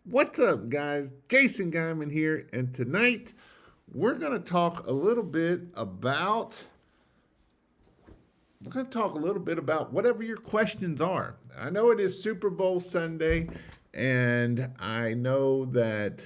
What's up, guys? Jason Guyman here, and tonight we're going to talk a little bit about whatever your questions are. I know it is Super Bowl Sunday, and I know that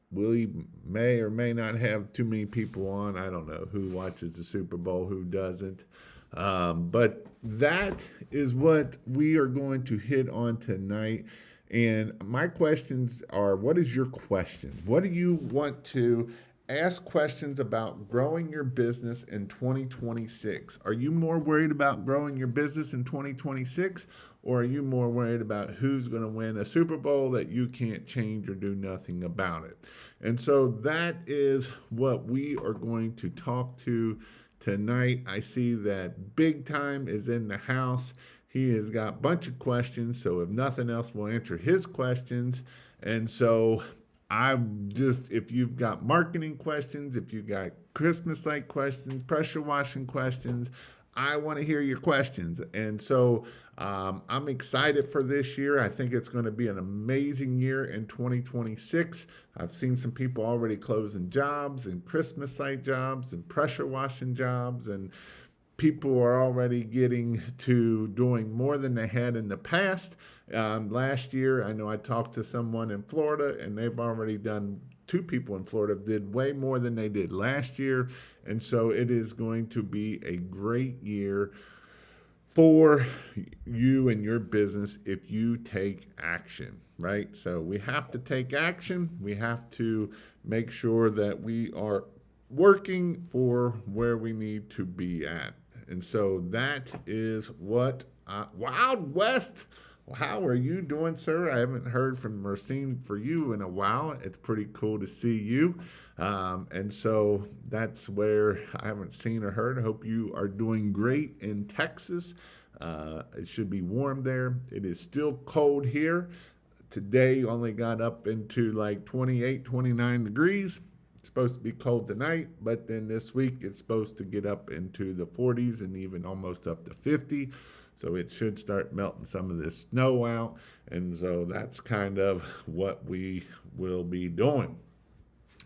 we may or may not have too many people on. I don't know who watches the Super Bowl, who doesn't. But that is what we are going to hit on tonight. And my questions are, what is your question? What do you want to ask questions about growing your business in 2026? Are you more worried about growing your business in 2026, or are you more worried about who's going to win a Super Bowl that you can't change or do nothing about it? And so that is what we are going to talk to tonight. I see that Big Time is in the house. He has got a bunch of questions, so if nothing else, we'll answer his questions. And so if you've got marketing questions, if you've got Christmas light questions, pressure washing questions, I want to hear your questions. And so I'm excited for this year. I think it's going to be an amazing year in 2026. I've seen some people already closing jobs and Christmas light jobs and pressure washing jobs, and people are already getting to doing more than they had in the past. Last year, I know I talked to someone in Florida, and they've already done, two people in Florida did way more than they did last year. And so it is going to be a great year for you and your business if you take action, right? So we have to take action. We have to make sure that we are working for where we need to be at. And so that is what Wild West. How are you doing, sir? I haven't heard from or seen for you in a while. It's pretty cool to see you. And so that's where I haven't seen or heard. I hope you are doing great in Texas. It should be warm there. It is still cold here. Today only got up into like 28, 29 degrees. It's supposed to be cold tonight, but then this week it's supposed to get up into the 40s and even almost up to 50. So it should start melting some of this snow out. And so that's kind of what we will be doing.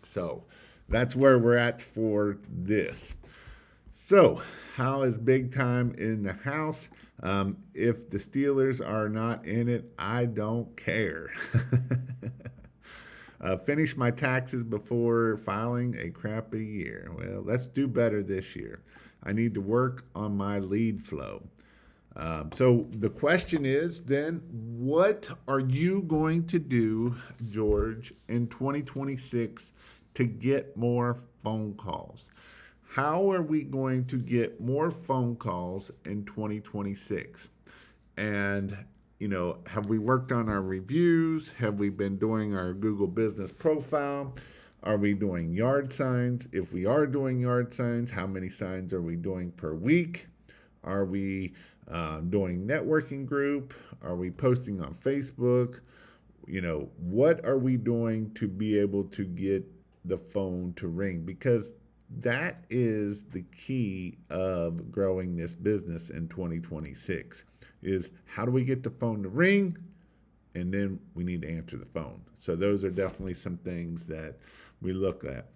So that's where we're at for this. So, how is Big Time in the house? If the Steelers are not in it, I don't care. Finish my taxes before filing a crappy year. Well, let's do better this year. I need to work on my lead flow. So the question is then, what are you going to do, George, in 2026 to get more phone calls? How are we going to get more phone calls in 2026? And, have we worked on our reviews? Have we been doing our Google business profile? Are we doing yard signs? If we are doing yard signs, how many signs are we doing per week? Are we doing networking group? Are we posting on Facebook? What are we doing to be able to get the phone to ring? Because that is the key of growing this business in 2026 is how do we get the phone to ring? And then we need to answer the phone. So those are definitely some things that we look at.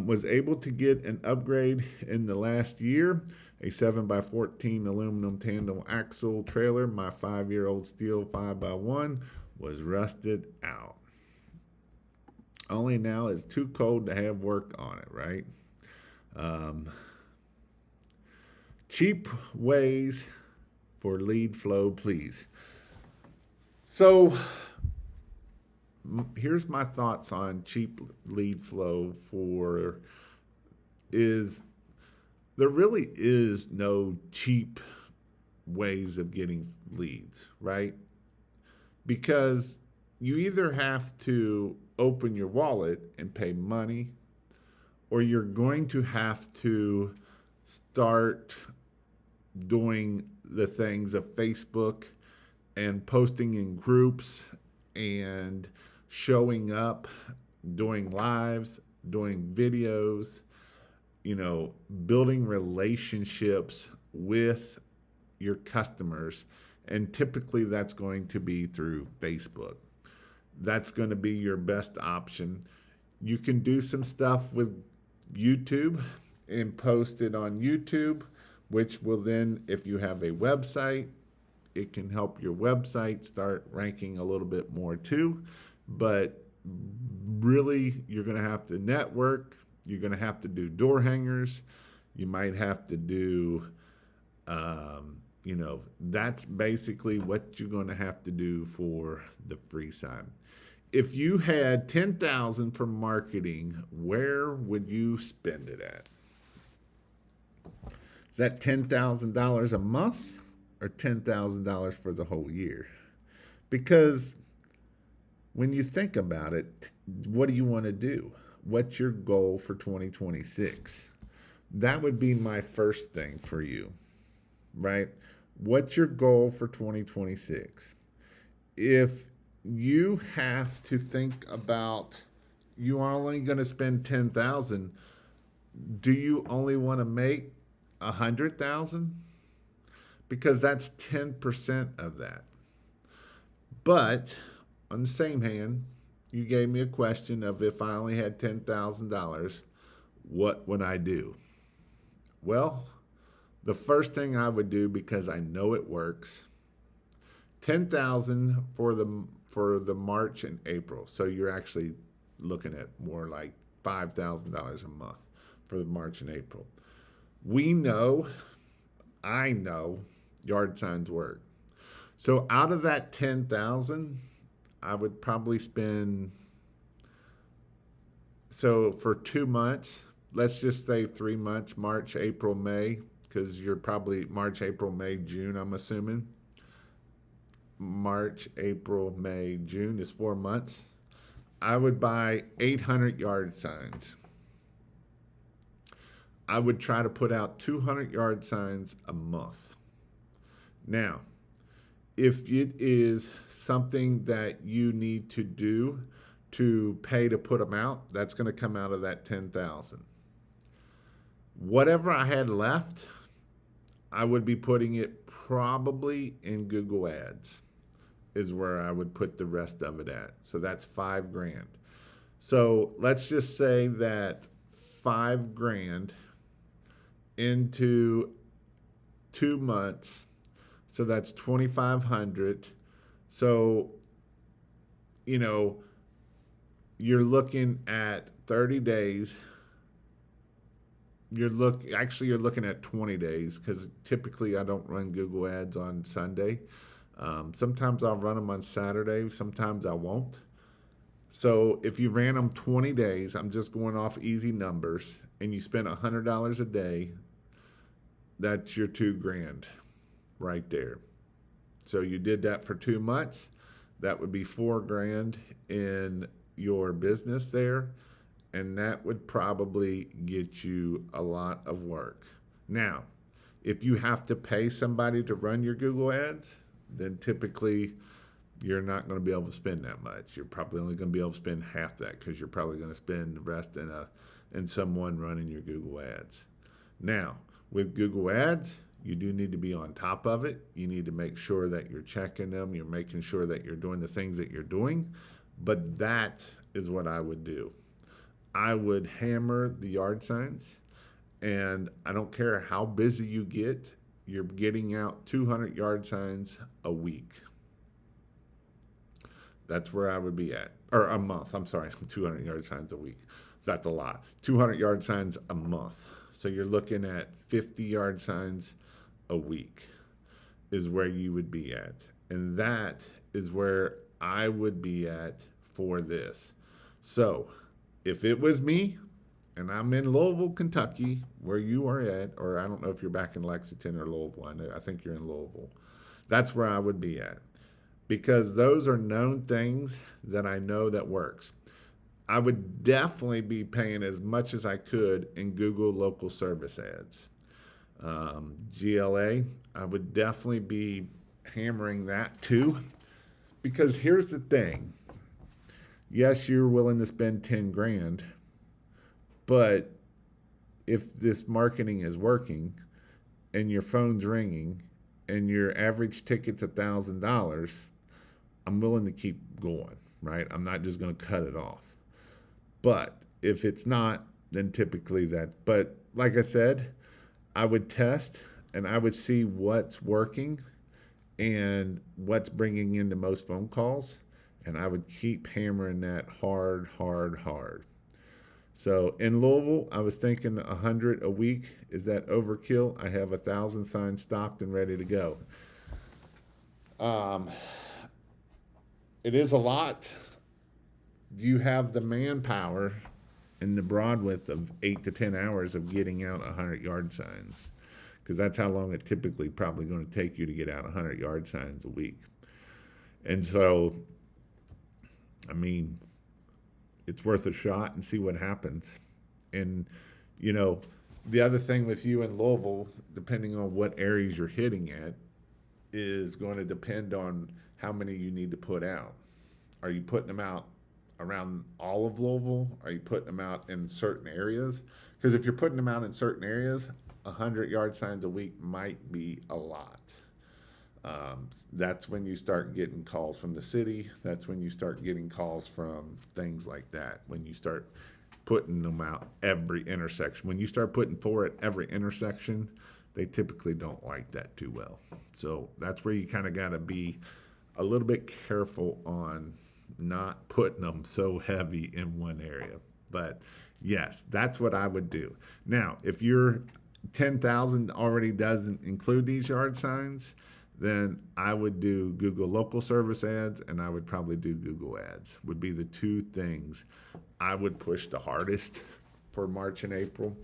Was able to get an upgrade in the last year, a 7x14 aluminum tandem axle trailer. My 5-year-old steel 5x1 was rusted out. Only now it's too cold to have work on it, right? Cheap ways for lead flow, please. So here's my thoughts on cheap lead flow is there really is no cheap ways of getting leads, right? Because you either have to open your wallet and pay money, or you're going to have to start doing the things of Facebook and posting in groups and showing up, doing lives, doing videos, building relationships with your customers. And typically that's going to be through Facebook. that's going to be your best option. You can do some stuff with YouTube and post it on YouTube, which will then, if you have a website, it can help your website start ranking a little bit more too. But really, you're going to have to network. You're going to have to do door hangers. You might have to do, that's basically what you're going to have to do for the free side. If you had 10,000 for marketing, where would you spend it at? Is that $10,000 a month or $10,000 for the whole year? Because when you think about it, what do you want to do? What's your goal for 2026? That would be my first thing for you, right? What's your goal for 2026? If you have to think about you are only going to spend 10,000, do you only want to make 100,000? Because that's 10% of that. But on the same hand, you gave me a question of if I only had $10,000, what would I do? Well, the first thing I would do, because I know it works, 10,000 for the March and April. So you're actually looking at more like $5,000 a month for the March and April. I know yard signs work. So out of that 10,000, I would probably spend, so for 2 months, let's just say 3 months, March, April, May, because you're probably March, April, May, June, I'm assuming. March, April, May, June is 4 months. I would buy 800 yard signs. I would try to put out 200 yard signs a month. Now, if it is something that you need to do to pay to put them out, that's going to come out of that 10,000. Whatever I had left, I would be putting it probably in Google Ads is where I would put the rest of it at. So that's $5,000. So let's just say that $5,000 into 2 months. So that's 2,500. So, you're looking at 30 days. You're looking at 20 days, because typically I don't run Google Ads on Sunday. Sometimes I'll run them on Saturday. Sometimes I won't. So if you ran them 20 days, I'm just going off easy numbers, and you spend $100 a day, that's your $2,000 right there. So you did that for 2 months. That would be $4,000 in your business there. And that would probably get you a lot of work. Now, if you have to pay somebody to run your Google Ads, then typically you're not going to be able to spend that much. You're probably only going to be able to spend half that, because you're probably going to spend the rest in someone running your Google Ads. Now, with Google Ads, you do need to be on top of it. You need to make sure that you're checking them. You're making sure that you're doing the things that you're doing. But that is what I would do. I would hammer the yard signs, and I don't care how busy you get, you're getting out 200 yard signs a week. That's where I would be at. Or a month, I'm sorry, 200 yard signs a week. That's a lot. 200 yard signs a month. So you're looking at 50 yard signs a week is where you would be at. And that is where I would be at for this. So if it was me, and I'm in Louisville, Kentucky, where you are at, or I don't know if you're back in Lexington or Louisville. I think you're in Louisville. That's where I would be at, because those are known things that I know that works. I would definitely be paying as much as I could in Google local service ads. GLA, I would definitely be hammering that too, because here's the thing. Yes, you're willing to spend 10 grand, but if this marketing is working and your phone's ringing and your average ticket's $1,000, I'm willing to keep going. right? I'm not just going to cut it off. But if it's not, then typically that. But like I said, I would test and I would see what's working and what's bringing in the most phone calls. And I would keep hammering that hard, hard, hard. So in Louisville, I was thinking 100 a week. Is that overkill? I have 1,000 signs stocked and ready to go. Um, it is a lot. Do you have the manpower and the broad width of 8 to 10 hours of getting out 100-yard signs? Because that's how long it typically probably going to take you to get out 100-yard signs a week. And so, I mean, it's worth a shot and see what happens. And, you know, the other thing with you in Louisville, depending on what areas you're hitting at, is going to depend on how many you need to put out. Are you putting them out around all of Louisville? Are you putting them out in certain areas? Because if you're putting them out in certain areas, 100-yard signs a week might be a lot. That's when you start getting calls from the city. That's when you start getting calls from things like that. When you start putting them out every intersection. When you start putting 4 at every intersection, they typically don't like that too well. So that's where you kind of got to be a little bit careful on not putting them so heavy in one area. But yes, that's what I would do. Now, if your 10,000 already doesn't include these yard signs, then I would do Google local service ads and I would probably do Google ads, would be the two things I would push the hardest for March and April,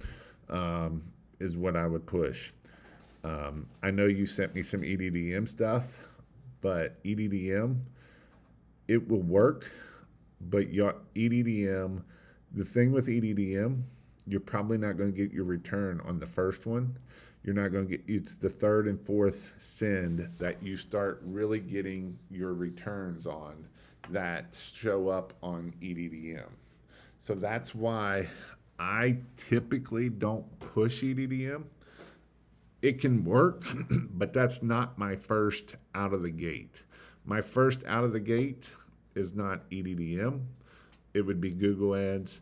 is what I would push. I know you sent me some EDDM stuff, but EDDM, it will work, but your EDDM, the thing with EDDM, you're probably not going to get your return on the first one. You're not going to get, it's the third and fourth send that you start really getting your returns on that show up on EDDM. So that's why I typically don't push EDDM. It can work, but that's not my first out of the gate. My first out of the gate is not EDDM. It would be Google ads.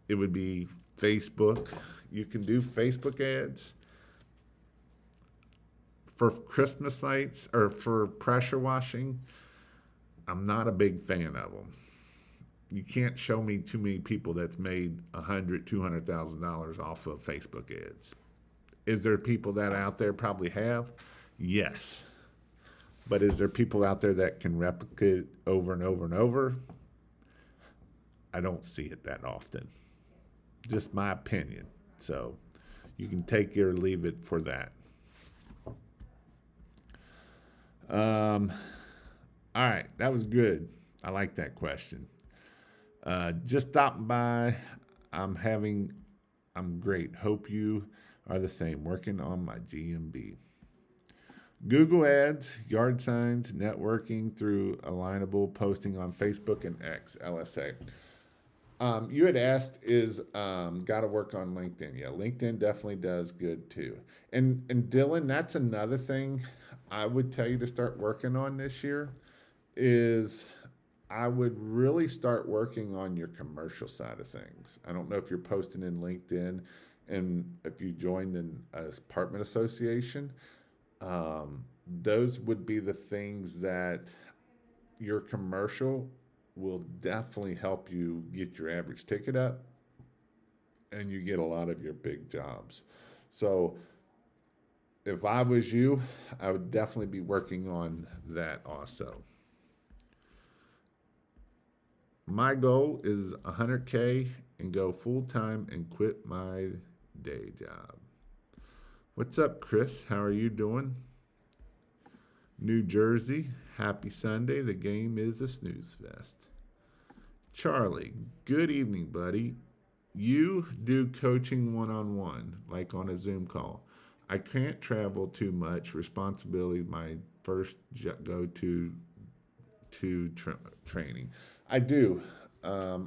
It would be Facebook. You can do Facebook ads. For Christmas lights or for pressure washing, I'm not a big fan of them. You can't show me too many people that's made $100,000-$200,000 off of Facebook ads. Is there people that out there probably have? Yes. But is there people out there that can replicate over and over and over? I don't see it that often. Just my opinion. So you can take it or leave it for that. All right, that was good. I like that question. Just stopping by. I'm great. Hope you are the same. Working on my GMB. Google ads, yard signs, networking through alignable posting on Facebook and X, LSA. You had asked, is got to work on LinkedIn? Yeah, LinkedIn definitely does good too. And Dylan, that's another thing I would tell you to start working on this year is I would really start working on your commercial side of things. I don't know if you're posting in LinkedIn and if you joined an apartment association, those would be the things that your commercial will definitely help you get your average ticket up and you get a lot of your big jobs. So if I was you, I would definitely be working on that also. My goal is 100K and go full time and quit my day job. What's up, Chris? How are you doing? New Jersey, happy Sunday. The game is a snooze fest. Charlie, good evening, buddy. You do coaching one-on-one, like on a Zoom call. I can't travel too much. Responsibility is my first go-to training. I do. I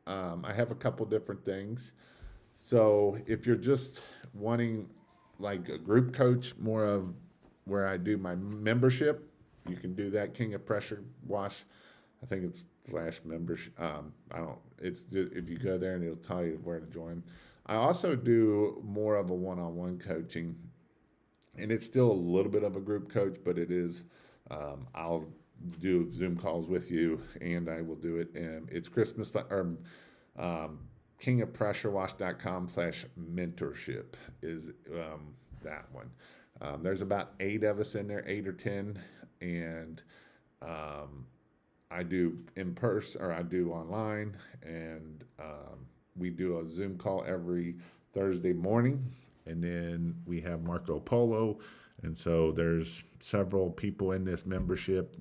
have a couple different things. So if you're just wanting like a group coach, more of where I do my membership, you can do that. King of Pressure Wash. I think it's slash membership. I don't. It's just, if you go there and it'll tell you where to join. I also do more of a one-on-one coaching, and it's still a little bit of a group coach, but it is. I'll do Zoom calls with you, and I will do it. And it's Christmas or kingofpressurewash.com/mentorship is that one. There's about 8 of us in there, 8 or 10, and I do in person or I do online, and we do a Zoom call every Thursday morning, and then we have Marco Polo. And so there's several people in this mentorship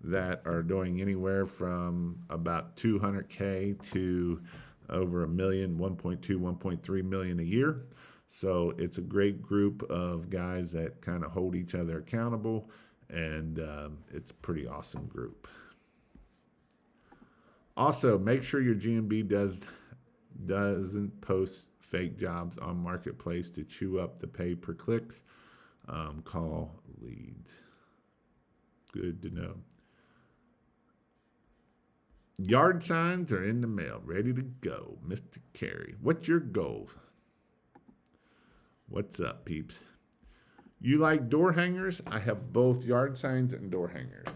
that are doing anywhere from about 200K to over $1 million, 1.2, 1.3 million a year. So it's a great group of guys that kind of hold each other accountable, and it's a pretty awesome group. Also, make sure your GMB doesn't post fake jobs on Marketplace to chew up the pay per clicks. Call leads. Good to know. Yard signs are in the mail, ready to go. Mr. Carey, what's your goals? What's up, peeps? You like door hangers? I have both yard signs and door hangers.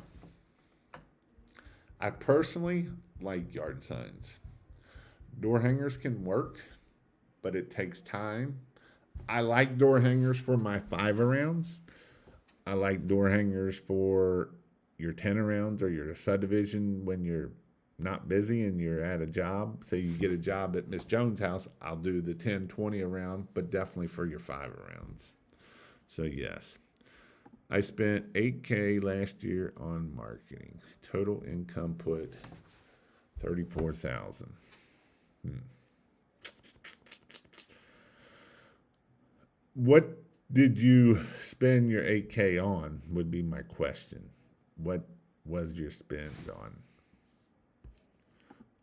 I personally like yard signs. Door hangers can work, but it takes time. I like door hangers for my 5-arounds. I like door hangers for your 10-arounds or your subdivision when you're not busy and you're at a job. Say you get a job at Miss Jones' house, I'll do the 10, 20 around, but definitely for your 5-arounds. So yes, I spent $8K last year on marketing. Total income put $34,000. What did you spend your 8K on would be my question. What was your spend on?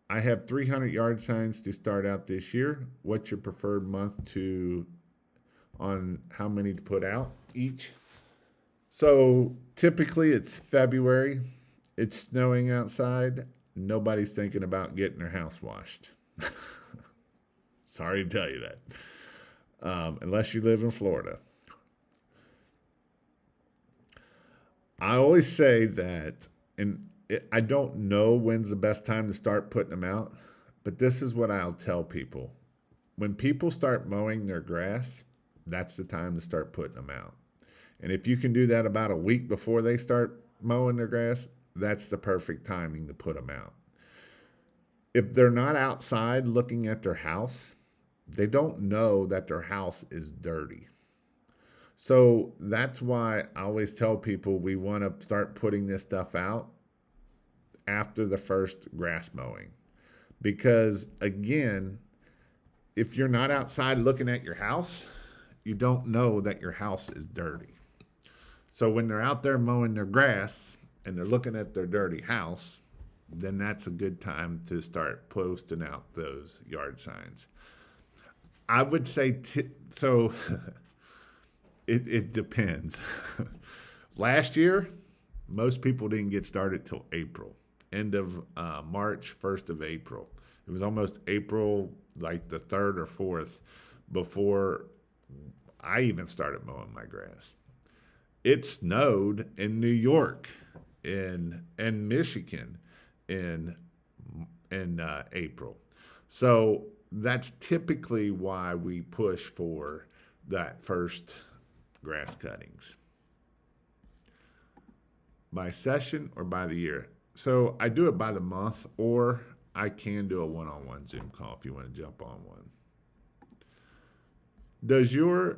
I have 300 yard signs to start out this year. What's your preferred month on how many to put out each? So typically it's February. It's snowing outside. Nobody's thinking about getting their house washed. Sorry to tell you that. Unless you live in Florida. I always say that, and I don't know when's the best time to start putting them out, but this is what I'll tell people. When people start mowing their grass, that's the time to start putting them out. And if you can do that about a week before they start mowing their grass, that's the perfect timing to put them out. If they're not outside looking at their house, they don't know that their house is dirty. So that's why I always tell people we want to start putting this stuff out after the first grass mowing. Because again, if you're not outside looking at your house, you don't know that your house is dirty. So when they're out there mowing their grass and they're looking at their dirty house, then that's a good time to start posting out those yard signs. I would say, so it depends. Last year, most people didn't get started till April, end of March, 1st of April. It was almost April, like the 3rd or 4th, before I even started mowing my grass. It snowed in New York, in Michigan, in April. So that's typically why we push for that first grass cuttings. By session or by the year? So I do it by the month, or I can do a one-on-one Zoom call if you want to jump on one. Does your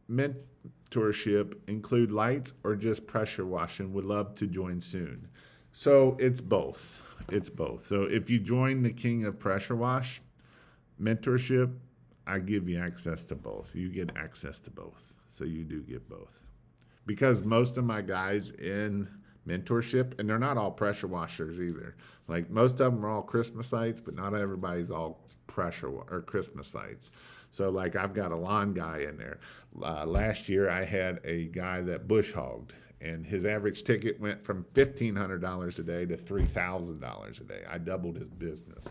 mentorship include lights or just pressure washing? Would love to join soon. So it's both. It's both. So if you join the King of Pressure Wash mentorship, I give you access to both. You get access to both. So you do get both. Because most of my guys in mentorship, and they're not all pressure washers either. Like most of them are all Christmas lights, but not everybody's all pressure or Christmas lights. So like I've got a lawn guy in there. Last year I had a guy that bush hogged, And his average ticket went from $1,500 a day to $3,000 a day. I doubled his business.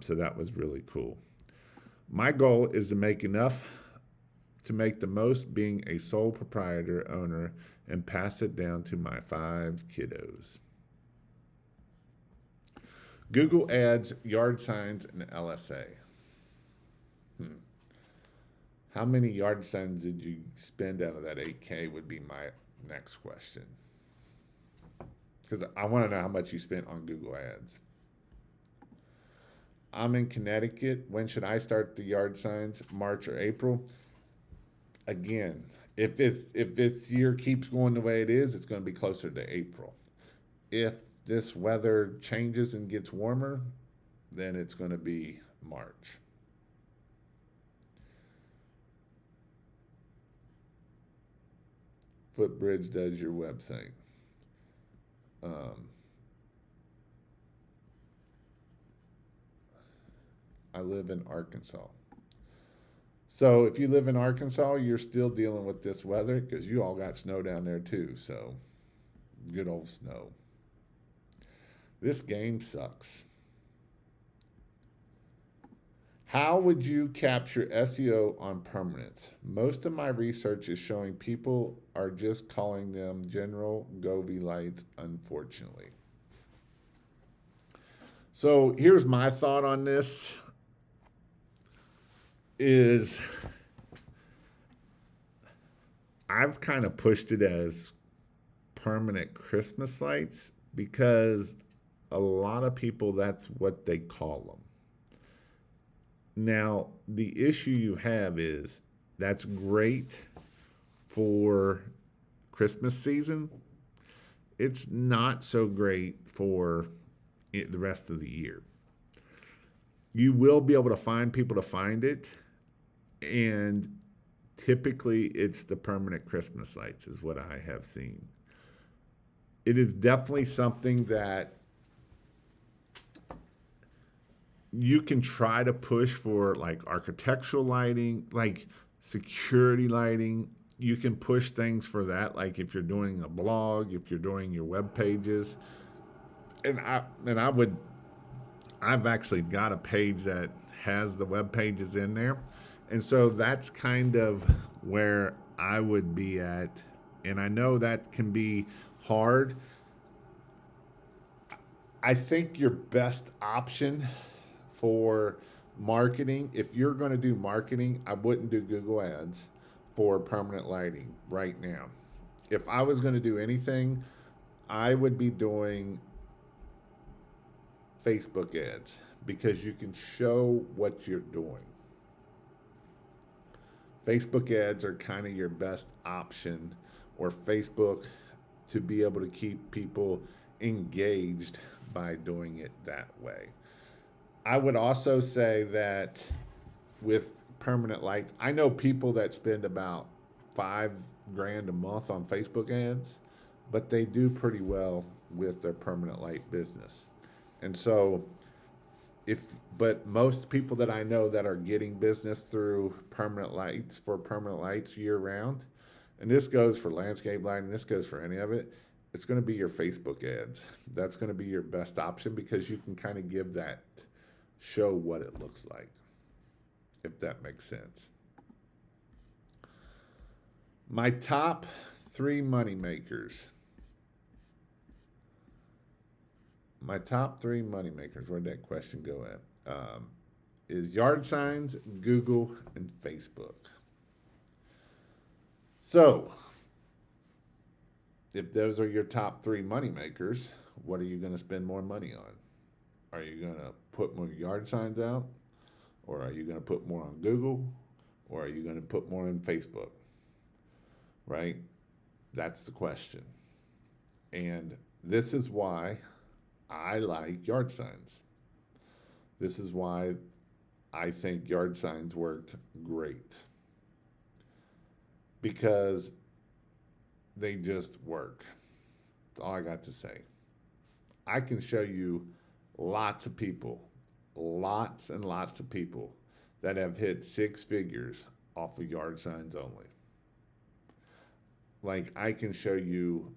So that was really cool. My goal is to make enough to make the most being a sole proprietor owner and pass it down to my 5 kiddos. Google Ads, yard signs, and LSA. How many yard signs did you spend out of that 8K would be my next question. Because I want to know how much you spent on Google Ads. I'm in Connecticut. When should I start the yard signs? March or April? Again, if this year keeps going the way it is, it's going to be closer to April. If this weather changes and gets warmer, then it's going to be March. Footbridge does your website. I live in Arkansas. So if you live in Arkansas, you're still dealing with this weather because you all got snow down there too. So good old snow. This game sucks. How would you capture SEO on permanent? Most of my research is showing people are just calling them general Govee lights, unfortunately. So here's my thought on this is I've kind of pushed it as permanent Christmas lights because a lot of people, that's what they call them. Now, the issue you have is that's great for Christmas season. It's not so great for the rest of the year. You will be able to find people to find it, and typically it's the permanent Christmas lights is what I have seen. It is definitely something that you can try to push for, like architectural lighting, like security lighting. You can push things for that, like if you're doing a blog, if you're doing your web pages. I've actually got a page that has the web pages in there. And so that's kind of where I would be at. And I know that can be hard. I think your best option for marketing, if you're going to do marketing, I wouldn't do Google Ads for permanent lighting right now. If I was going to do anything, I would be doing Facebook ads because you can show what you're doing. Facebook ads are kind of your best option, or Facebook, to be able to keep people engaged by doing it that way. I would also say that with permanent lights, I know people that spend about $5,000 a month on Facebook ads, but they do pretty well with their permanent light business. And so but most people that I know that are getting business through permanent lights year round, and this goes for landscape lighting, this goes for any of it, it's going to be your Facebook ads. That's going to be your best option because you can kind of show what it looks like, if that makes sense. My top 3 money makers. My top 3 money makers, where'd that question go at? Is yard signs, Google, and Facebook. So, if those are your top 3 money makers, what are you going to spend more money on? Are you going to put more yard signs out? Or are you going to put more on Google? Or are you going to put more on Facebook? Right? That's the question. And this is why I like yard signs. This is why I think yard signs work great. Because they just work. That's all I got to say. I can show you lots and lots of people that have hit 6 figures off of yard signs only. Like I can show you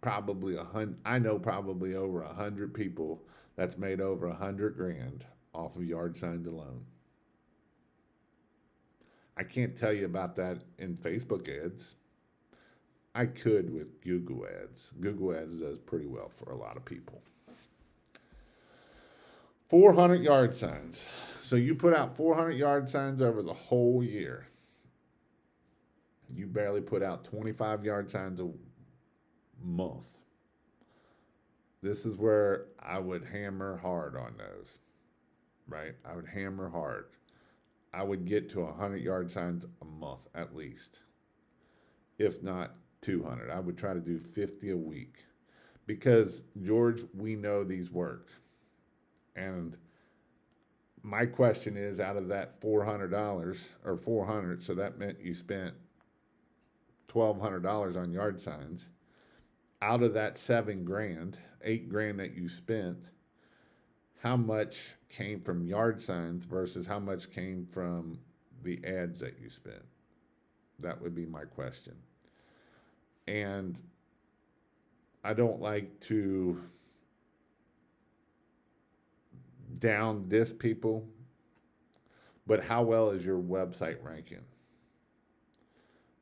probably I know probably over 100 people that's made over 100 grand off of yard signs alone. I can't tell you about that in Facebook ads. I could with Google ads. Google ads does pretty well for a lot of people. 400 yard signs. So you put out 400 yard signs over the whole year. You barely put out 25 yard signs a month. This is where I would hammer hard on those, right? I would hammer hard. I would get to 100 yard signs a month at least, if not 200. I would try to do 50 a week because, George, we know these work. And my question is, out of that $400 or 400, so that meant you spent $1,200 on yard signs. Out of that 7 grand, 8 grand that you spent, how much came from yard signs versus how much came from the ads that you spent? That would be my question. And I don't like to down diss people, but how well is your website ranking?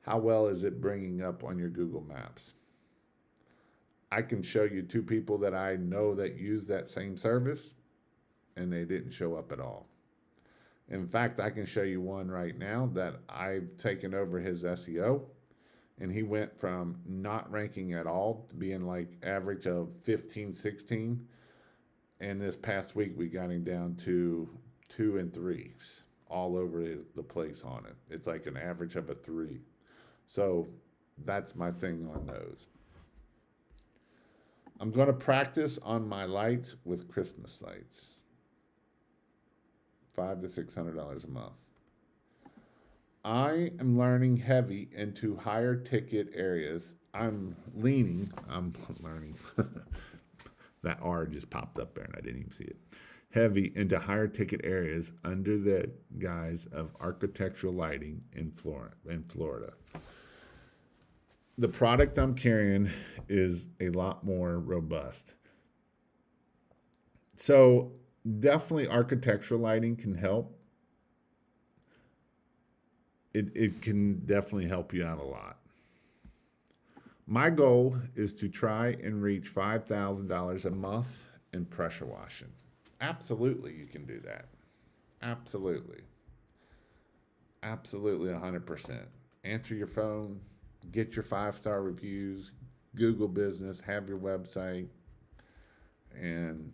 How well is it bringing up on your Google Maps? I can show you 2 people that I know that use that same service and they didn't show up at all. In fact, I can show you one right now that I've taken over his SEO, and he went from not ranking at all to being like average of 15, 16. And this past week, we got him down to 2 and 3s all over the place on it. It's like an average of a 3. So that's my thing on those. I'm going to practice on my lights with Christmas lights. $500 to $600 a month. I am learning heavy into higher ticket areas. I'm learning. That R just popped up there and I didn't even see it. Heavy into higher ticket areas under the guise of architectural lighting in Florida. The product I'm carrying is a lot more robust. So definitely architectural lighting can help. It can definitely help you out a lot. My goal is to try and reach $5,000 a month in pressure washing. Absolutely, you can do that. Absolutely. Absolutely 100%. Answer your phone, get your 5-star reviews, Google business, have your website, and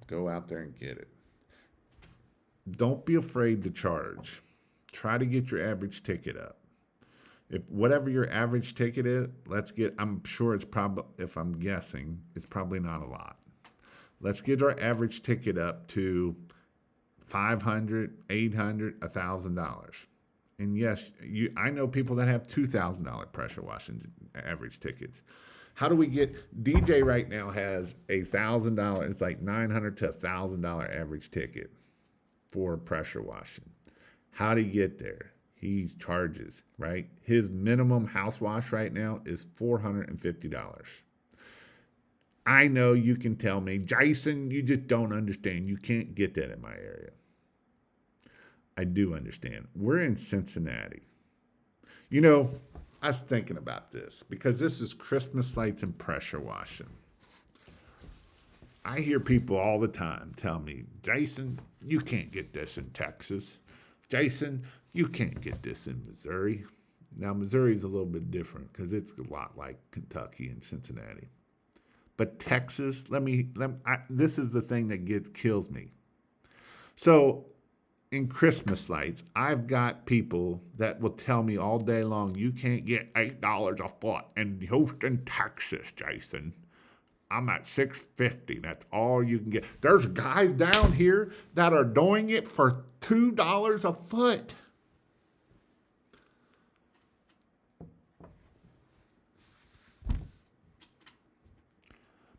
go out there and get it. Don't be afraid to charge. Try to get your average ticket up. If whatever your average ticket is, I'm sure it's probably, if I'm guessing, it's probably not a lot. Let's get our average ticket up to $500, $800, $1,000. And yes, I know people that have $2,000 pressure washing average tickets. How do we get, DJ right now has $1,000, it's like $900 to $1,000 average ticket for pressure washing. How do you get there? He charges, right? His minimum house wash right now is $450. I know you can tell me, Jason, you just don't understand. You can't get that in my area. I do understand. We're in Cincinnati. You know, I was thinking about this because this is Christmas lights and pressure washing. I hear people all the time tell me, Jason, you can't get this in Texas. Jason, you can't get this in Missouri. Now, Missouri is a little bit different because it's a lot like Kentucky and Cincinnati. But Texas, this is the thing that kills me. So in Christmas lights, I've got people that will tell me all day long, you can't get $8 a foot in Houston, Texas, Jason. I'm at $650. That's all you can get. There's guys down here that are doing it for $2 a foot.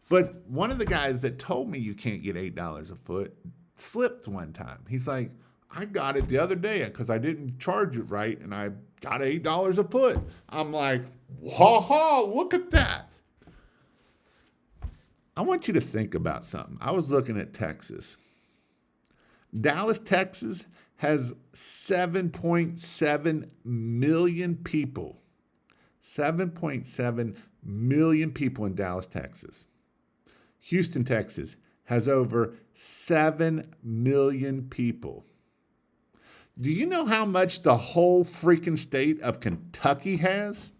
But one of the guys that told me you can't get $8 a foot slipped one time. He's like, I got it the other day because I didn't charge it right and I got $8 a foot. I'm like, ha ha, look at that. I want you to think about something. I was looking at Texas. Dallas, Texas has 7.7 million people. 7.7 million people in Dallas, Texas. Houston, Texas has over 7 million people. Do you know how much the whole freaking state of Kentucky has?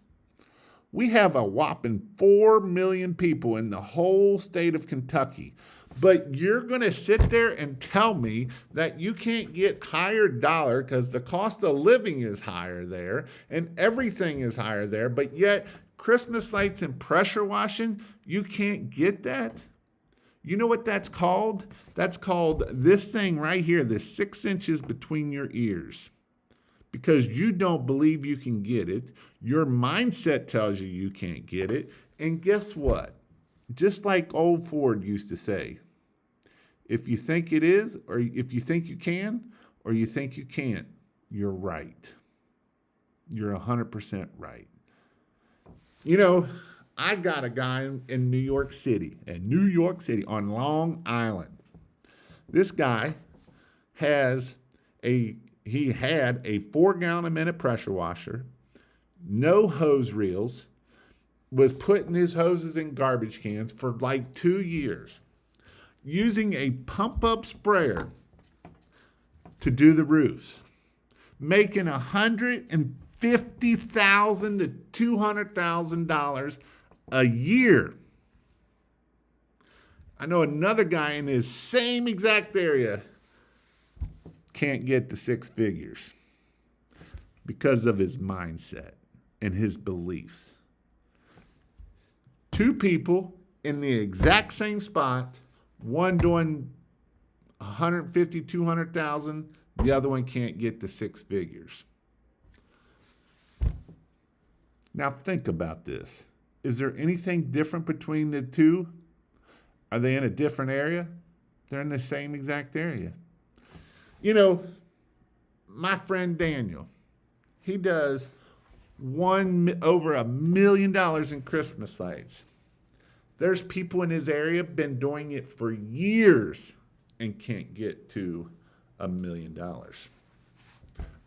We have a whopping 4 million people in the whole state of Kentucky. But you're going to sit there and tell me that you can't get higher dollar because the cost of living is higher there and everything is higher there, but yet Christmas lights and pressure washing, you can't get that? You know what that's called? That's called this thing right here, this 6 inches between your ears. Because you don't believe you can get it. Your mindset tells you you can't get it. And guess what? Just like old Ford used to say, if you think it is, or if you think you can, or you think you can't, you're right. You're 100% right. You know, I got a guy in New York City, on Long Island. This guy had a 4-gallon-a-minute pressure washer, no hose reels, was putting his hoses in garbage cans for like 2 years, using a pump-up sprayer to do the roofs, making $150,000 to $200,000 a year. I know another guy in his same exact area can't get to 6 figures because of his mindset and his beliefs. 2 people in the exact same spot, one doing 150, 200,000, the other one can't get to 6 figures. Now think about this. Is there anything different between the two? Are they in a different area? They're in the same exact area. You know, my friend Daniel, he does over $1 million in Christmas lights. There's people in his area been doing it for years and can't get to $1 million.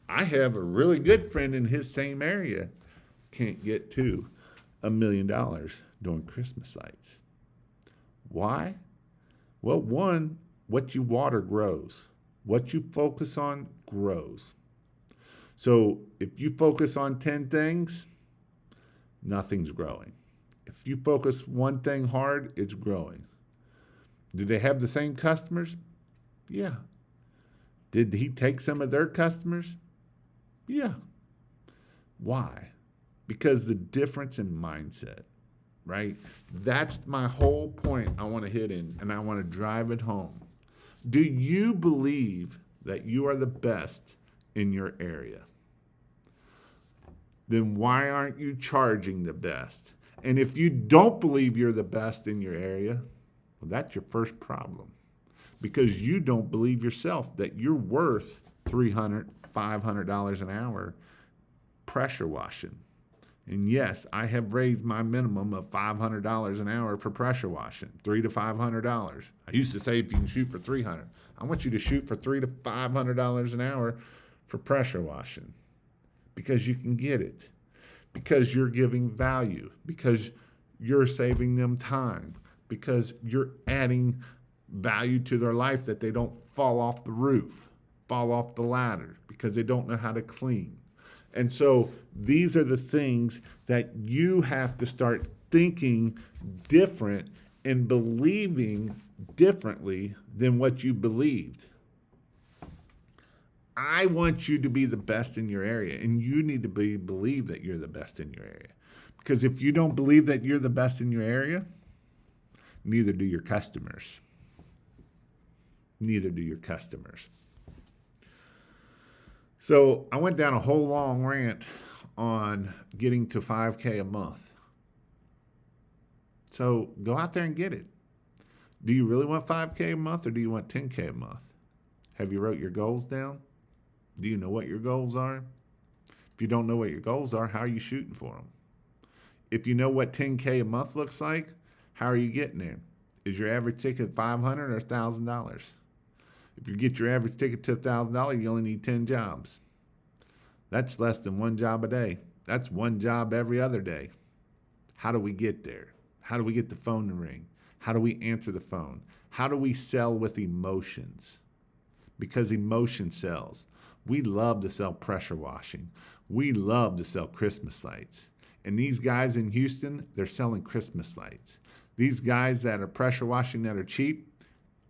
I have a really good friend in his same area, can't get to $1 million doing Christmas lights. Why? Well, one, what you water grows. What you focus on grows. So if you focus on 10 things, nothing's growing. If you focus one thing hard, it's growing. Do they have the same customers? Yeah. Did he take some of their customers? Yeah. Why? Because the difference in mindset, right? That's my whole point I want to hit in, and I want to drive it home. Do you believe that you are the best in your area? Then why aren't you charging the best? And if you don't believe you're the best in your area, well, that's your first problem. Because you don't believe yourself that you're worth $300, $500 an hour pressure washing. And yes, I have raised my minimum of $500 an hour for pressure washing, $300 to $500. I used to say if you can shoot for $300, I want you to shoot for $300 to $500 an hour for pressure washing, because you can get it, because you're giving value, because you're saving them time, because you're adding value to their life that they don't fall off the roof, fall off the ladder, because they don't know how to clean. And so these are the things that you have to start thinking different and believing differently than what you believed. I want you to be the best in your area, and you need to believe that you're the best in your area. Because if you don't believe that you're the best in your area, neither do your customers. Neither do your customers. So I went down a whole long rant on getting to 5K a month. So go out there and get it. Do you really want 5K a month, or do you want 10K a month? Have you wrote your goals down? Do you know what your goals are? If you don't know what your goals are, how are you shooting for them? If you know what 10K a month looks like, how are you getting there? Is your average ticket $500 or $1,000? If you get your average ticket to $1,000, you only need 10 jobs. That's less than one job a day. That's one job every other day. How do we get there? How do we get the phone to ring? How do we answer the phone? How do we sell with emotions? Because emotion sells. We love to sell pressure washing. We love to sell Christmas lights. And these guys in Houston, they're selling Christmas lights. These guys that are pressure washing that are cheap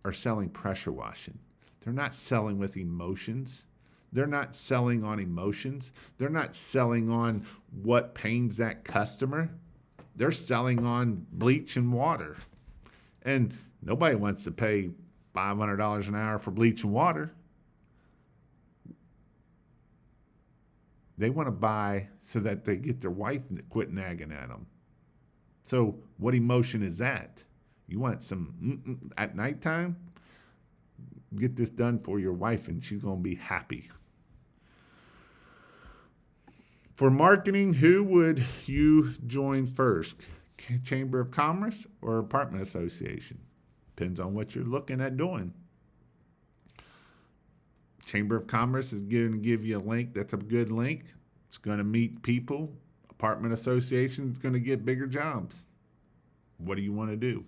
are selling pressure washing. They're not selling with emotions. They're not selling on emotions. They're not selling on what pains that customer. They're selling on bleach and water. And nobody wants to pay $500 an hour for bleach and water. They want to buy so that they get their wife to quit nagging at them. So what emotion is that? You want some at nighttime? Get this done for your wife and she's going to be happy. For marketing, who would you join first? Chamber of Commerce or Apartment Association? Depends on what you're looking at doing. Chamber of Commerce is going to give you a link that's a good link. It's going to meet people. Apartment Association is going to get bigger jobs. What do you want to do?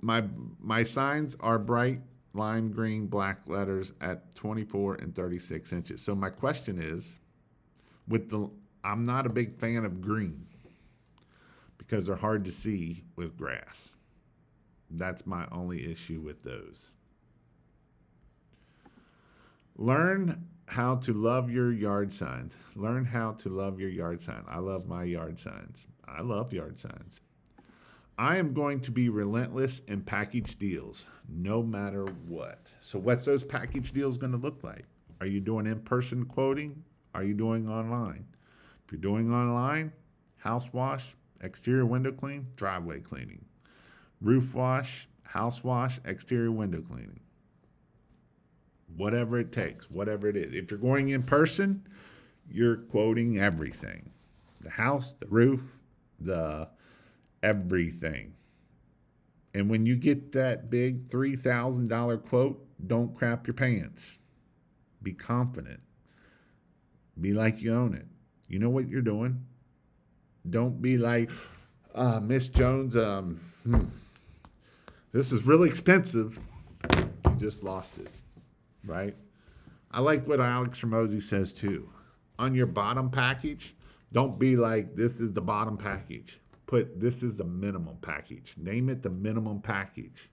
My signs are bright lime green black letters at 24 and 36 inches. So my question is, I'm not a big fan of green because they're hard to see with grass. That's my only issue with those. Learn how to love your yard signs. Learn how to love your yard sign. I love my yard signs. I love yard signs. I am going to be relentless in package deals, no matter what. So what's those package deals going to look like? Are you doing in-person quoting? Are you doing online? If you're doing online, house wash, exterior window clean, driveway cleaning. Roof wash, house wash, exterior window cleaning. Whatever it takes, whatever it is. If you're going in person, you're quoting everything. The house, the roof, the everything. And when you get that big $3,000 quote, don't crap your pants. Be confident. Be like you own it. You know what you're doing. Don't be like, Miss Jones, this is really expensive. You just lost it, right? I like what Alex Ramosi says too. On your bottom package, don't be like, this is the bottom package. Put, this is the minimum package. Name it the minimum package,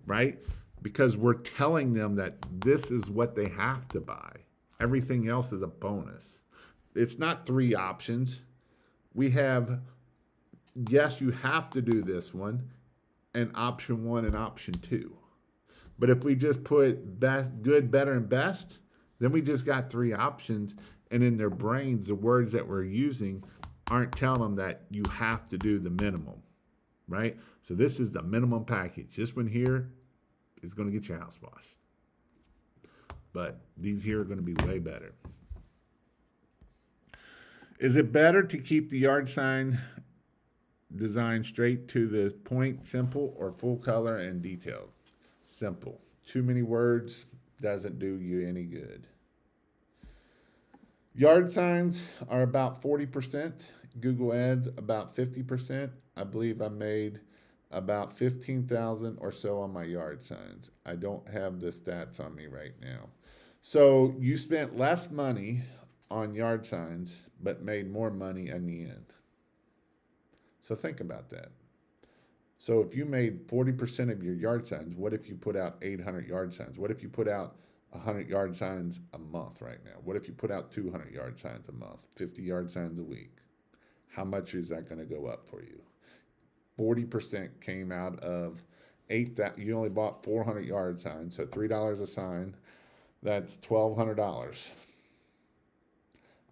right? Because we're telling them that this is what they have to buy. Everything else is a bonus. It's not 3 options. We have, yes, you have to do this one, and option 1 and option 2. But if we just put best, good, better, and best, then we just got 3 options, and in their brains, the words that we're using aren't telling them that you have to do the minimum, right? So this is the minimum package. This one here is going to get your house washed. But these here are going to be way better. Is it better to keep the yard sign design straight to the point, simple, or full color and detailed? Simple. Too many words doesn't do you any good. Yard signs are about 40%. Google Ads about 50%. I believe I made about 15,000 or so on my yard signs. I don't have the stats on me right now. So you spent less money on yard signs, but made more money in the end. So think about that. So if you made 40% of your yard signs, what if you put out 800 yard signs? What if you put out 100 yard signs a month right now? What if you put out 200 yard signs a month, 50 yard signs a week? How much is that going to go up for you? 40% came out of 8 that you only bought 400 yard signs, so $3 a sign, that's $1,200.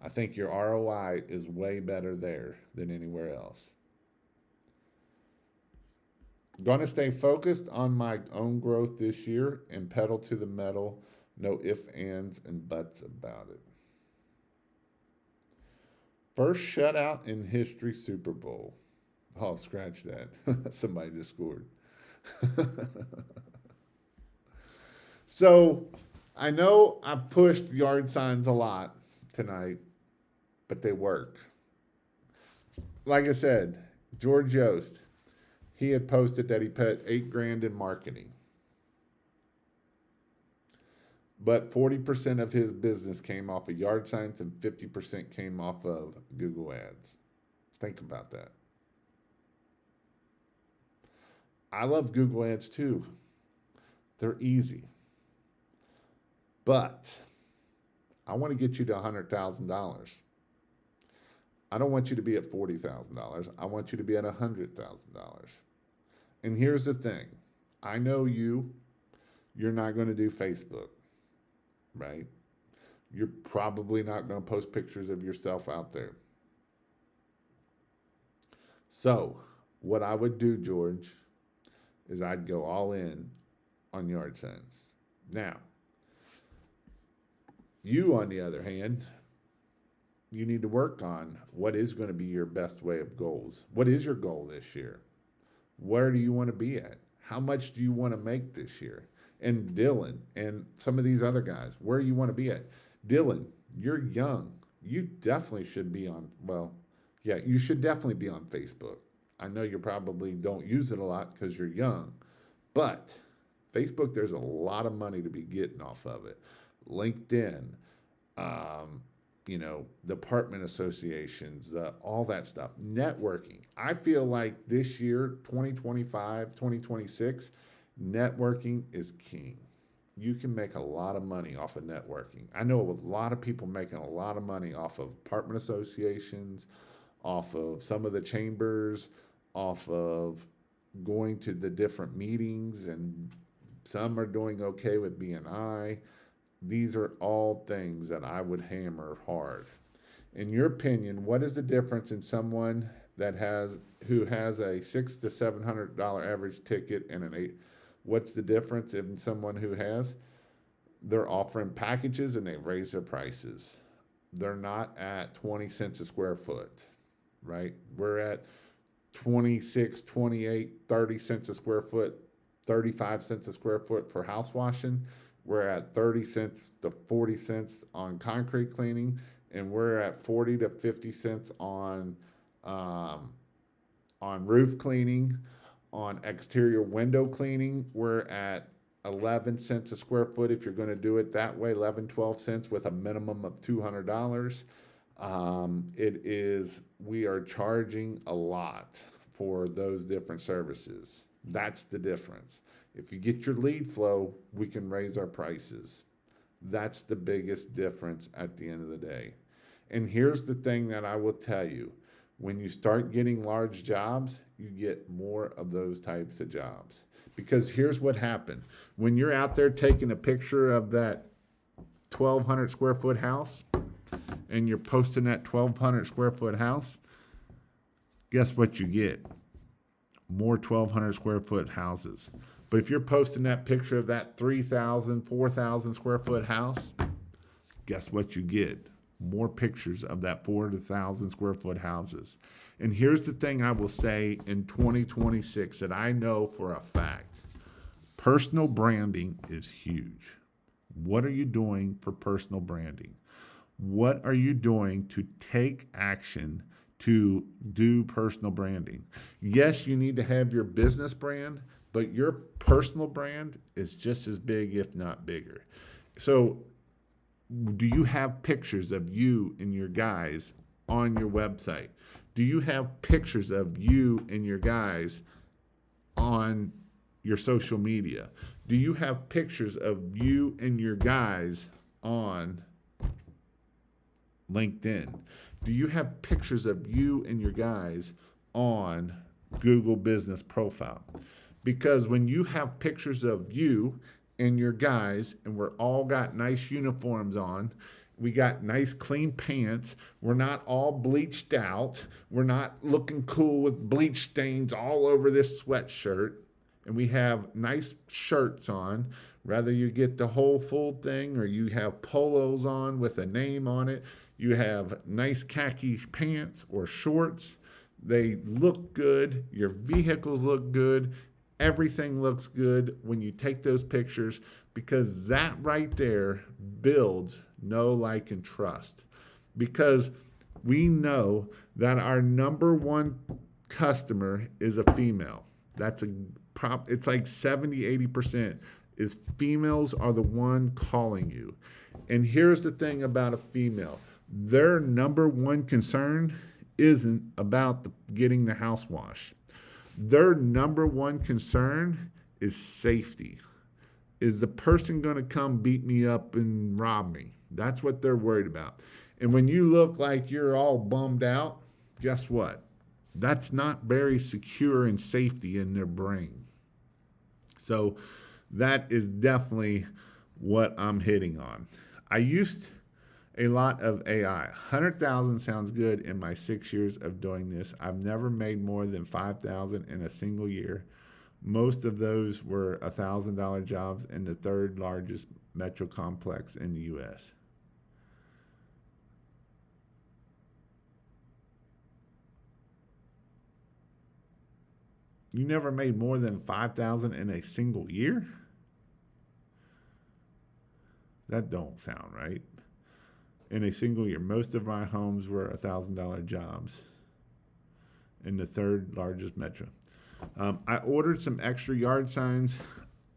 I think your ROI is way better there than anywhere else. Going to stay focused on my own growth this year and pedal to the metal No ifs, ands, and buts about it. First shutout in history Super Bowl. Oh, scratch that. Somebody just scored. So I know I pushed yard signs a lot tonight, but they work. Like I said, George Yost, he had posted that he put $8,000 in marketing. But 40% of his business came off of yard signs and 50% came off of Google ads. Think about that. I love Google ads too. They're easy. But I want to get you to $100,000. I don't want you to be at $40,000. I want you to be at $100,000. And here's the thing. I know you're not going to do Facebook, right? You're probably not going to post pictures of yourself out there. So what I would do, George, is I'd go all in on yard signs. Now, you, on the other hand, you need to work on what is going to be your best way of goals. What is your goal this year? Where do you want to be at? How much do you want to make this year? And Dylan and some of these other guys, where you want to be at. Dylan, you're young. You definitely should be on, you should definitely be on Facebook. I know you probably don't use it a lot because you're young, but Facebook, there's a lot of money to be getting off of it. LinkedIn, department associations, all that stuff. Networking. I feel like this year, 2025, 2026, networking is king. You can make a lot of money off of networking. I know a lot of people making a lot of money off of apartment associations, off of some of the chambers, off of going to the different meetings, and some are doing okay with BNI. These are all things that I would hammer hard. In your opinion, what is the difference in someone who has a $600 to $700 average ticket and an $8? What's the difference in someone who they're offering packages and they've raised their prices? They're not at 20 cents a square foot, right? We're at 26, 28, 30 cents a square foot, 35 cents a square foot for house washing. We're at 30 cents to 40 cents on concrete cleaning, and we're at 40 to 50 cents on roof cleaning. On exterior window cleaning, we're at 11 cents a square foot if you're going to do it that way, 11, 12 cents with a minimum of $200. We are charging a lot for those different services. That's the difference. If you get your lead flow, we can raise our prices. That's the biggest difference at the end of the day. And here's the thing that I will tell you. When you start getting large jobs, you get more of those types of jobs. Because here's what happened. When you're out there taking a picture of that 1,200 square foot house and you're posting that 1,200 square foot house, guess what you get? More 1,200 square foot houses. But if you're posting that picture of that 3,000, 4,000 square foot house, guess what you get? More pictures of that 4,000 square foot houses. And here's the thing I will say in 2026 that I know for a fact. Personal branding is huge. What are you doing for personal branding? What are you doing to take action to do personal branding? Yes, you need to have your business brand, but your personal brand is just as big, if not bigger. So do you have pictures of you and your guys on your website? Do you have pictures of you and your guys on your social media? Do you have pictures of you and your guys on LinkedIn? Do you have pictures of you and your guys on Google Business Profile? Because when you have pictures of you and your guys, and we're all got nice uniforms on, we got nice clean pants, we're not all bleached out, we're not looking cool with bleach stains all over this sweatshirt, and we have nice shirts on, whether you get the whole full thing or you have polos on with a name on it, you have nice khaki pants or shorts. They look good. Your vehicles look good. Everything looks good when you take those pictures, because that right there builds know, like, and trust. Because we know that our number one customer is a female. It's like 70-80% is females are the one calling you. And here's the thing about a female. Their number one concern isn't about getting the house washed. Their number one concern is safety. Is the person going to come beat me up and rob me? That's what they're worried about. And when you look like you're all bummed out, guess what? That's not very secure and safety in their brain. So that is definitely what I'm hitting on. I used a lot of AI. 100,000 sounds good in my 6 years of doing this. I've never made more than 5,000 in a single year. Most of those were $1,000 jobs in the third largest metro complex in the U.S. You never made more than 5,000 in a single year? That don't sound right. In a single year, most of my homes were $1,000 jobs in the third largest metro. I ordered some extra yard signs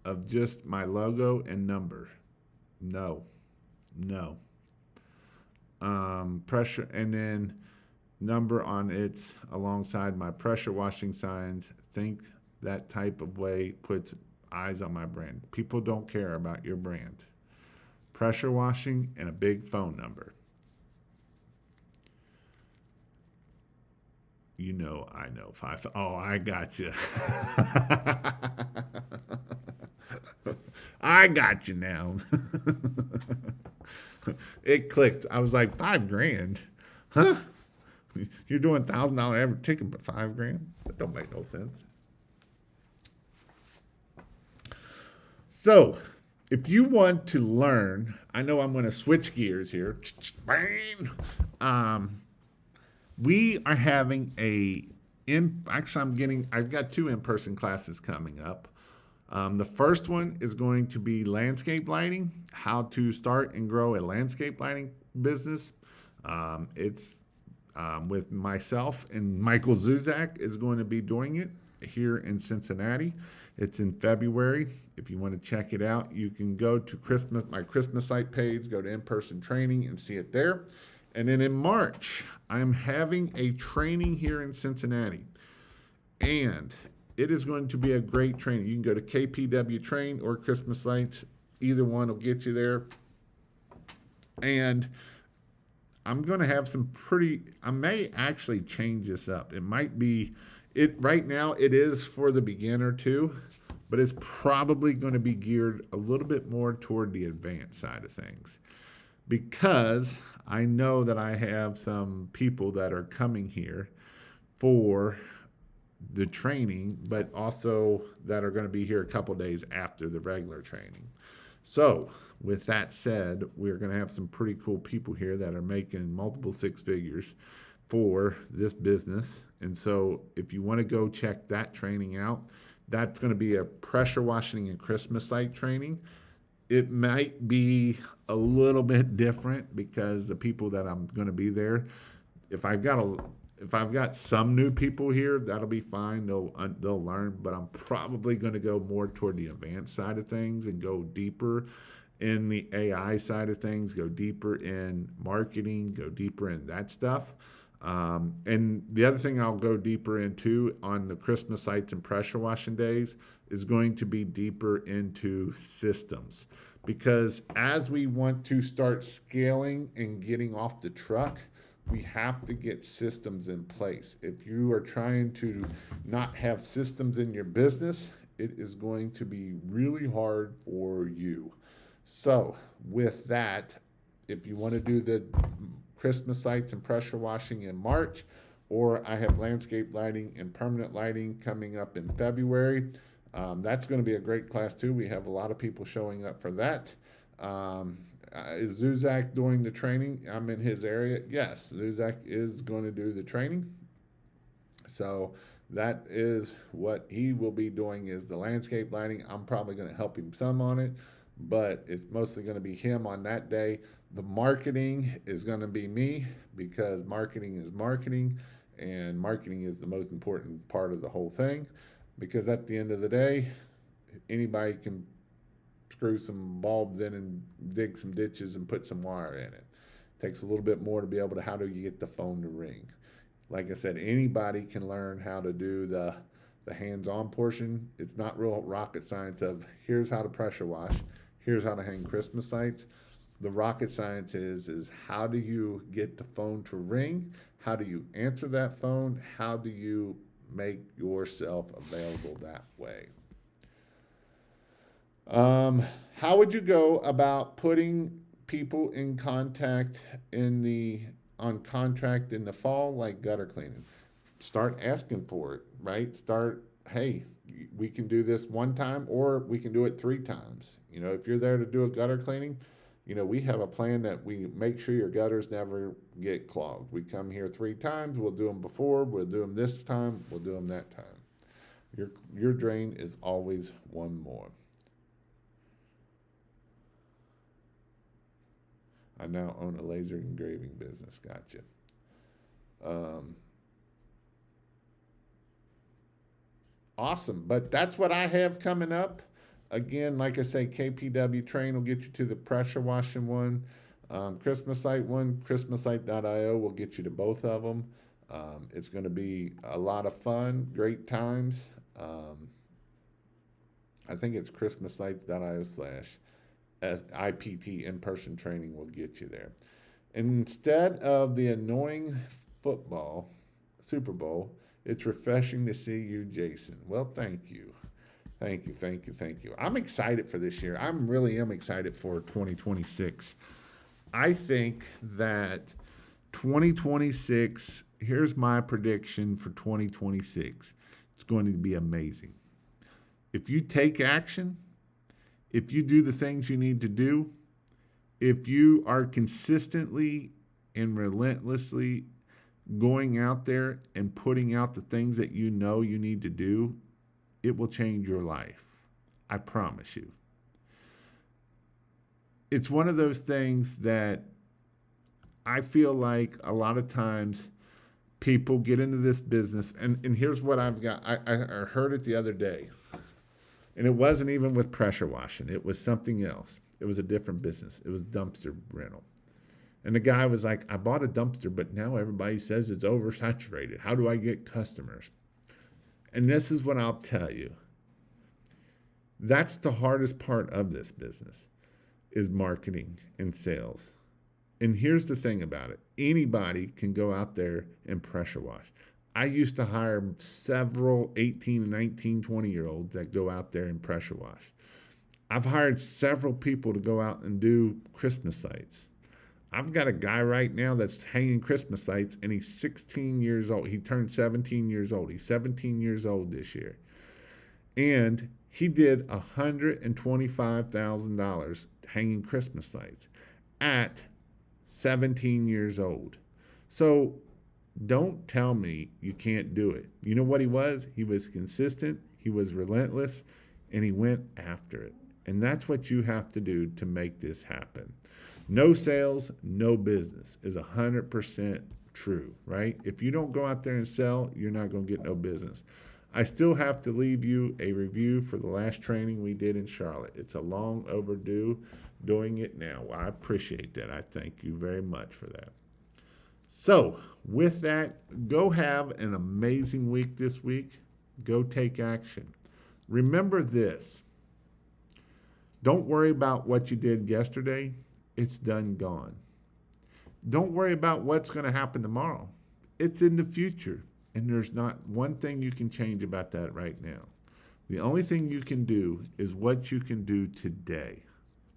of just my logo and number. No. Pressure, and then number on it alongside my pressure washing signs. Think that type of way puts eyes on my brand. People don't care about your brand. Pressure washing and a big phone number. You know, I know. Oh, I got you. I got you now. It clicked. I was like, $5,000, huh? You're doing $1,000 every ticket, but $5,000? That don't make no sense. So, if you want to learn, I know I'm going to switch gears here. We are having I've got 2 in-person classes coming up. The first one is going to be landscape lighting, how to start and grow a landscape lighting business. It's with myself, and Michael Zuzak is going to be doing it here in Cincinnati. It's in February. If you want to check it out, you can go to my Christmas light page, go to in-person training and see it there. And then in March, I'm having a training here in Cincinnati. And it is going to be a great training. You can go to KPW Train or Christmas Lights. Either one will get you there. And I'm going to have I may actually change this up. It might be, right now it is for the beginner too, but it's probably going to be geared a little bit more toward the advanced side of things. Because I know that I have some people that are coming here for the training, but also that are going to be here a couple days after the regular training. So with that said, we're going to have some pretty cool people here that are making multiple 6 figures for this business. And so if you want to go check that training out, that's going to be a pressure washing and Christmas light training. It might be a little bit different because the people that I'm going to be there, if I've got some new people here, that'll be fine. They'll learn, but I'm probably going to go more toward the advanced side of things and go deeper in the AI side of things, go deeper in marketing, go deeper in that stuff. And the other thing I'll go deeper into on the Christmas lights and pressure washing days is going to be deeper into systems. Because as we want to start scaling and getting off the truck, we have to get systems in place. If you are trying to not have systems in your business, it is going to be really hard for you. So with that, if you want to do the Christmas lights and pressure washing in March, or I have landscape lighting and permanent lighting coming up in February, That's going to be a great class too. We have a lot of people showing up for that. Is Zuzak doing the training? I'm in his area. Yes, Zuzak is going to do the training. So that is what he will be doing is the landscape lighting. I'm probably going to help him some on it, but it's mostly going to be him on that day. The marketing is going to be me because marketing is marketing, and marketing is the most important part of the whole thing because at the end of the day, anybody can screw some bulbs in and dig some ditches and put some wire in it. Takes a little bit more to be able to how do you get the phone to ring. Like I said, anybody can learn how to do the hands-on portion. It's not real rocket science of here's how to pressure wash, here's how to hang Christmas lights. The rocket science is how do you get the phone to ring? How do you answer that phone? How do you make yourself available that way? How would you go about putting people in contact on contract in the fall, like gutter cleaning? Start asking for it, right? Start, hey, we can do this one time or we can do it 3 times. If you're there to do a gutter cleaning, we have a plan that we make sure your gutters never get clogged. We come here 3 times. We'll do them before. We'll do them this time. We'll do them that time. Your drain is always one more. I now own a laser engraving business. Gotcha. Awesome. But that's what I have coming up. Again, like I say, KPW Train will get you to the pressure washing one. Christmas Light one, christmaslight.io will get you to both of them. It's going to be a lot of fun, great times. I think it's christmaslight.io/IPT in-person training will get you there. Instead of the annoying football, Super Bowl, it's refreshing to see you, Jason. Well, thank you. Thank you, thank you, thank you. I'm excited for this year. I really am excited for 2026. I think that 2026, here's my prediction for 2026. It's going to be amazing. If you take action, if you do the things you need to do, if you are consistently and relentlessly going out there and putting out the things that you know you need to do, it will change your life. I promise you. It's one of those things that I feel like a lot of times people get into this business, and here's what I've got. I heard it the other day, and it wasn't even with pressure washing. It was something else. It was a different business. It was dumpster rental. And the guy was like, I bought a dumpster, but now everybody says it's oversaturated. How do I get customers? And this is what I'll tell you. That's the hardest part of this business is marketing and sales. And here's the thing about it. Anybody can go out there and pressure wash. I used to hire several 18, 19, 20-year-olds that go out there and pressure wash. I've hired several people to go out and do Christmas lights. I've got a guy right now that's hanging Christmas lights, and he's 16 years old. He turned 17 years old. He's 17 years old this year. And he did $125,000 hanging Christmas lights at 17 years old. So don't tell me you can't do it. You know what he was? He was consistent, he was relentless, and he went after it. And that's what you have to do to make this happen. No sales, no business is 100% true, right? If you don't go out there and sell, you're not going to get no business. I still have to leave you a review for the last training we did in Charlotte. It's a long overdue doing it now. Well, I appreciate that. I thank you very much for that. So with that, go have an amazing week this week. Go take action. Remember this. Don't worry about what you did yesterday. It's done, gone. Don't worry about what's going to happen tomorrow. It's in the future. And there's not one thing you can change about that right now. The only thing you can do is what you can do today.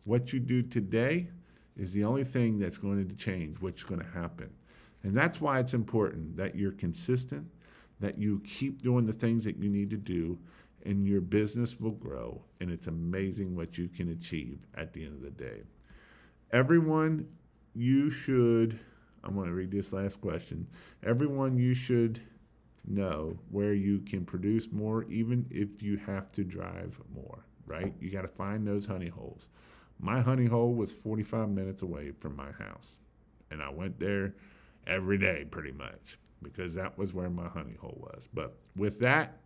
What you do today is the only thing that's going to change what's going to happen. And that's why it's important that you're consistent, that you keep doing the things that you need to do, and your business will grow, and it's amazing what you can achieve at the end of the day. Everyone, you should, I'm going to read this last question. Everyone, you should know where you can produce more, even if you have to drive more, right? You got to find those honey holes. My honey hole was 45 minutes away from my house, and I went there every day pretty much because that was where my honey hole was. But with that,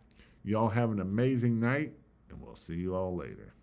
y'all have an amazing night, and we'll see you all later.